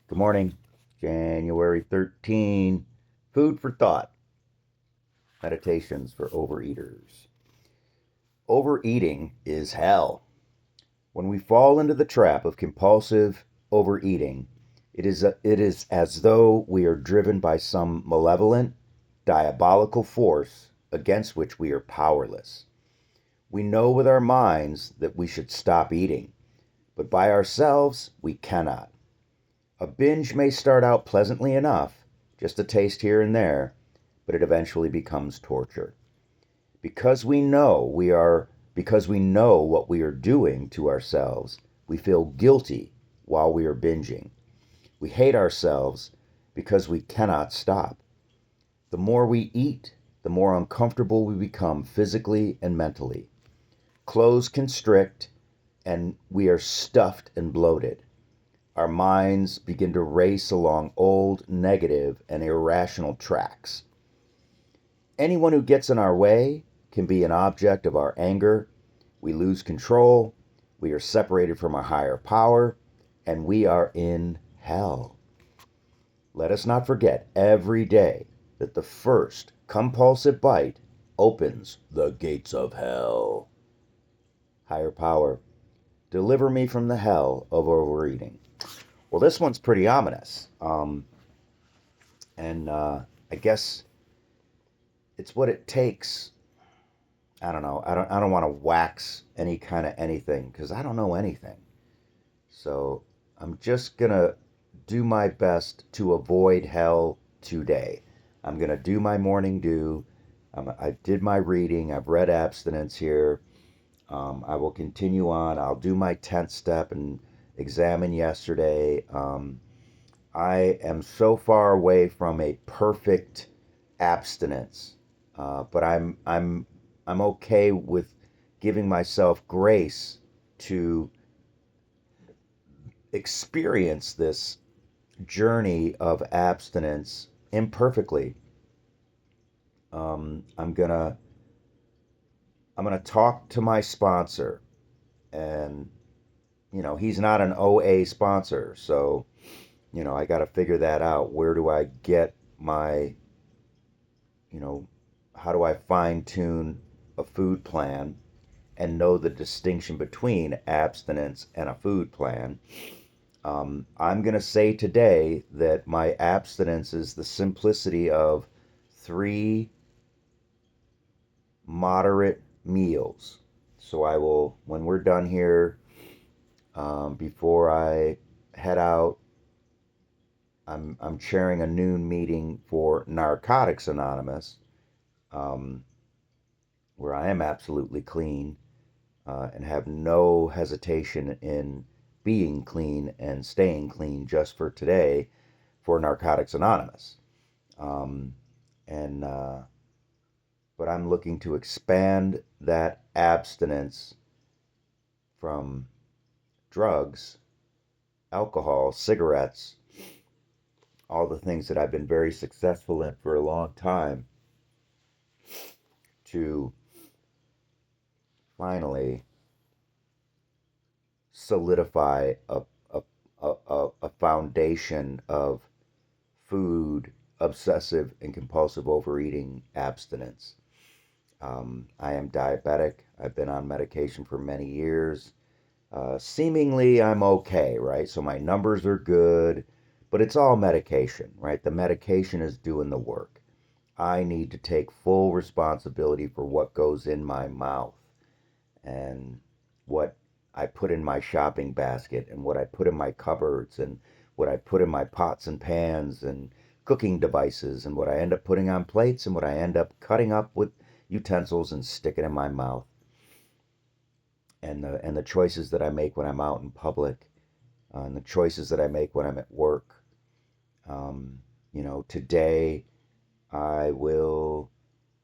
Good morning, January 13. Food for thought. Meditations for overeaters. Overeating is hell. When we fall into the trap of compulsive overeating, it is as though we are driven by some malevolent, diabolical force against which we are powerless. We know with our minds that we should stop eating, but by ourselves we cannot. A binge may start out pleasantly enough, just a taste here and there, but it eventually becomes torture. Because we know what we are doing to ourselves, we feel guilty while we are binging. We hate ourselves because we cannot stop. The more we eat, the more uncomfortable we become physically and mentally. Clothes constrict and we are stuffed and bloated. Our minds begin to race along old, negative, and irrational tracks. Anyone who gets in our way can be an object of our anger. We lose control. We are separated from our higher power, and we are in hell. Let us not forget every day that the first compulsive bite opens the gates of hell. Higher power, deliver me from the hell of overeating. Well, this one's pretty ominous. And I guess it's what it takes. I don't know. I don't want to wax any kind of anything because I don't know anything. So I'm just gonna do my best to avoid hell today. I'm gonna do my morning dew. I did my reading. I've read abstinence here. I will continue on. I'll do my 10th step and examine yesterday. I am so far away from a perfect abstinence, but I'm okay with giving myself grace to experience this journey of abstinence imperfectly. Um, I'm gonna I'm gonna talk to my sponsor, and he's not an OA sponsor, so I got to figure that out. Where do I get my you know, how do I fine tune a food plan and know the distinction between abstinence and a food plan? I'm going to say today that my abstinence is the simplicity of three moderate meals. So I will, when we're done here, before I head out, I'm chairing a noon meeting for Narcotics Anonymous, um, where I am absolutely clean and have no hesitation in being clean and staying clean just for today for Narcotics Anonymous. Um, and But I'm looking to expand that abstinence from drugs, alcohol, cigarettes, all the things that I've been very successful in for a long time, to finally solidify a foundation of food, obsessive and compulsive overeating abstinence. I am diabetic. I've been on medication for many years. Seemingly, I'm okay, right? So my numbers are good, but it's all medication, right? The medication is doing the work. I need to take full responsibility for what goes in my mouth and what I put in my shopping basket and what I put in my cupboards and what I put in my pots and pans and cooking devices and what I end up putting on plates and what I end up cutting up with utensils and sticking in my mouth, and the choices that I make when I'm out in public, and the choices that I make when I'm at work. Today I will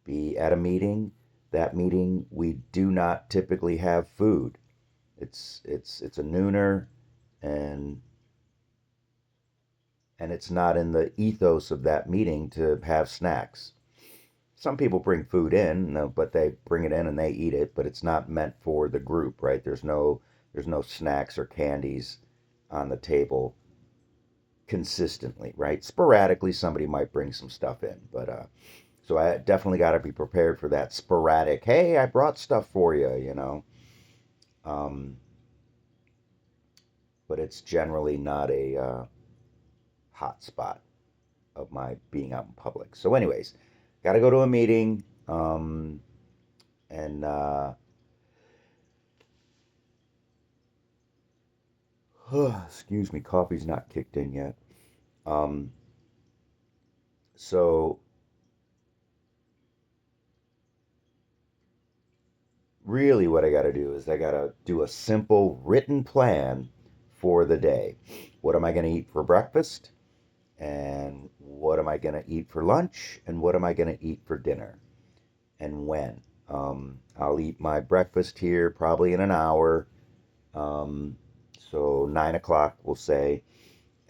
be at a meeting. That meeting, we do not typically have food. It's a nooner, and it's not in the ethos of that meeting to have snacks. Some people bring food in, but they bring it in and they eat it, but it's not meant for the group, right? There's no snacks or candies on the table consistently, right? Sporadically, somebody might bring some stuff in, but so I definitely got to be prepared for that sporadic. Hey, I brought stuff for you, you know. Um, but it's generally not a hot spot of my being out in public. So, anyways, got to go to a meeting, and excuse me, coffee's not kicked in yet. Um, so really what I got to do is I got to do a simple written plan for the day. What am I going to eat for breakfast? And what am I going to eat for lunch? And what am I going to eat for dinner? And when? I'll eat my breakfast here probably in an hour. Um, so 9 o'clock, we'll say.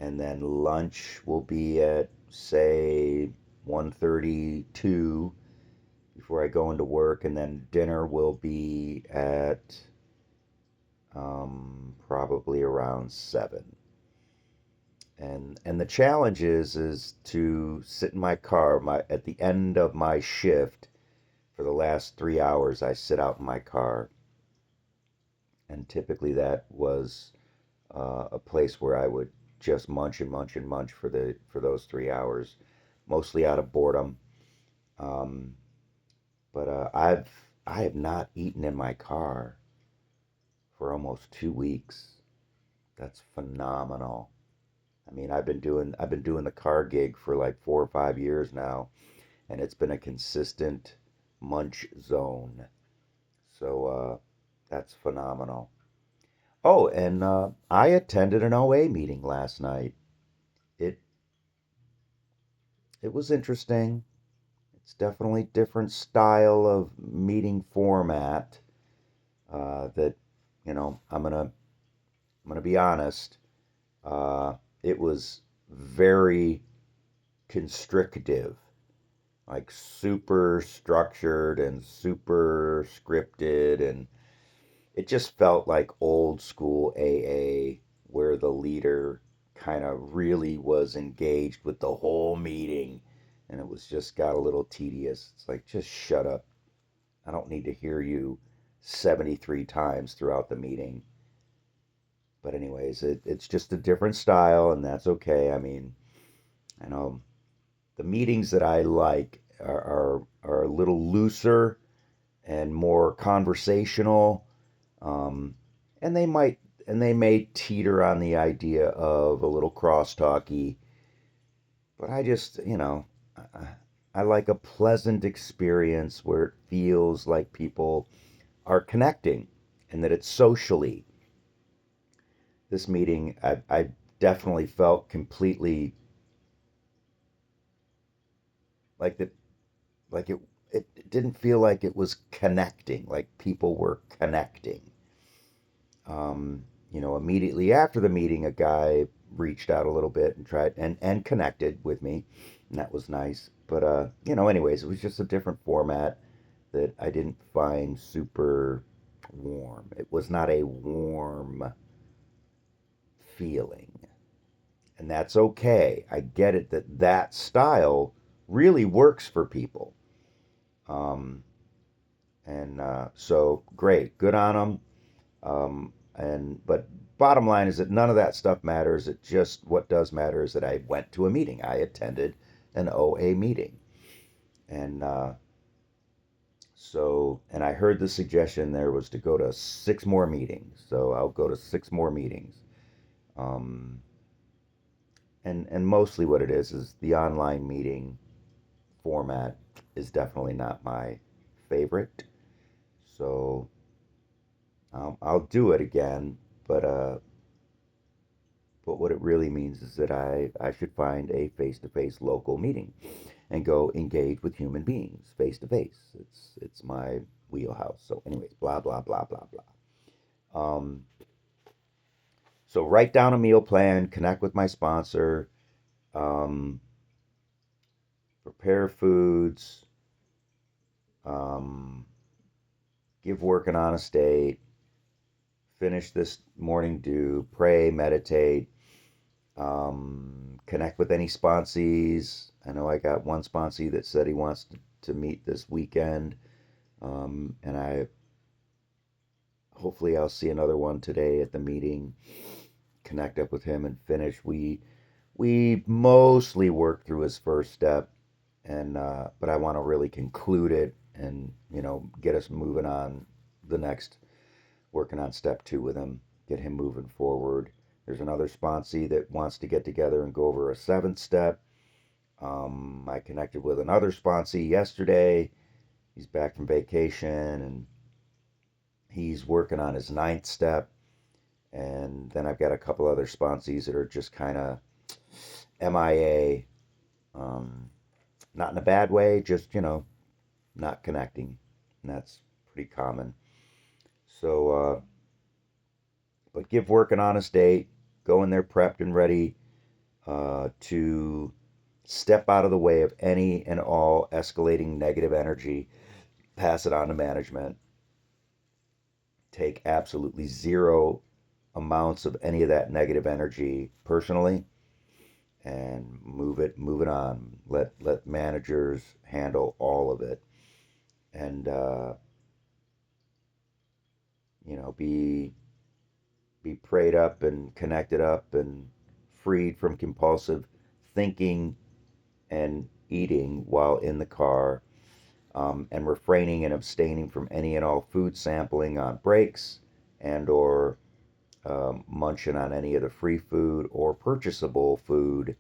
And then lunch will be at, say, 1:32 before I go into work, and then dinner will be at probably around 7. And the challenge is to sit in my car. At the end of my shift for the last 3 hours, I sit out in my car, and typically that was a place where I would just munch and munch and munch for those 3 hours, mostly out of boredom. Um, but I have not eaten in my car for almost 2 weeks. That's phenomenal. I mean, I've been doing the car gig for like 4 or 5 years now, and it's been a consistent munch zone. So that's phenomenal. Oh, and I attended an OA meeting last night. It it was interesting. It's definitely different style of meeting format. That I'm gonna be honest. It was very constrictive, like super structured and super scripted, and it just felt like old school AA where the leader kind of really was engaged with the whole meeting, and it was just got a little tedious. It's like, just shut up. I don't need to hear you 73 times throughout the meeting. But anyways, it's just a different style, and that's okay. I mean, I know the meetings that I like are a little looser and more conversational, um, and they may teeter on the idea of a little crosstalky, but I just I like a pleasant experience where it feels like people are connecting and that it's socially. This meeting, I definitely felt completely like that, like it didn't feel like it was connecting, like people were connecting. Immediately after the meeting, a guy reached out a little bit and tried and connected with me, and that was nice. But anyways, it was just a different format that I didn't find super warm. It was not a warm feeling, and that's okay. I get it that that style really works for people. Um, and so great, good on them. But bottom line is that none of that stuff matters. It just what does matter is that I went to a meeting. I attended an OA meeting, and and I heard the suggestion there was to go to 6 more meetings. So I'll go to 6 more meetings. Um, and mostly what it is the online meeting format is definitely not my favorite. So I'll do it again, but what it really means is that I should find a face-to-face local meeting and go engage with human beings face to face. It's my wheelhouse. So, anyways, blah blah blah blah blah. So write down a meal plan, connect with my sponsor, um, prepare foods, um, give work an honest date, finish this morning due, pray, meditate, Connect with any sponsees. I know I got one sponsee that said he wants to meet this weekend, and I hopefully I'll see another one today at the meeting. Connect up with him and finish. We mostly worked through his first step, and but I want to really conclude it and get us moving on the next, working on step two with him, get him moving forward. There's another sponsee that wants to get together and go over a seventh step. I connected with another sponsee yesterday. He's back from vacation and he's working on his ninth step. And then I've got a couple other sponsees that are just kind of MIA, not in a bad way, just, not connecting. And that's pretty common. So, but give work an honest day. Go in there prepped and ready to step out of the way of any and all escalating negative energy. Pass it on to management. Take absolutely zero amounts of any of that negative energy personally and move it on. Let managers handle all of it. And be prayed up and connected up and freed from compulsive thinking and eating while in the car, and refraining and abstaining from any and all food sampling on breaks and or munching on any of the free food or purchasable food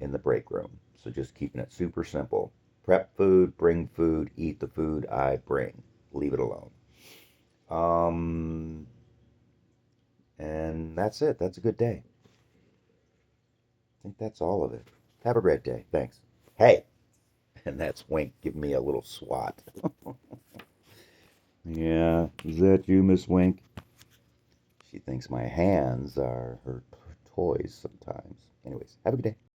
in the break room. So just keeping it super simple. Prep food, bring food, eat the food I bring. Leave it alone. And that's it. That's a good day. I think that's all of it. Have a great day. Thanks. Hey, and that's Wink giving me a little swat. Yeah, is that you, Miss Wink? She thinks my hands are her toys sometimes. Anyways, have a good day.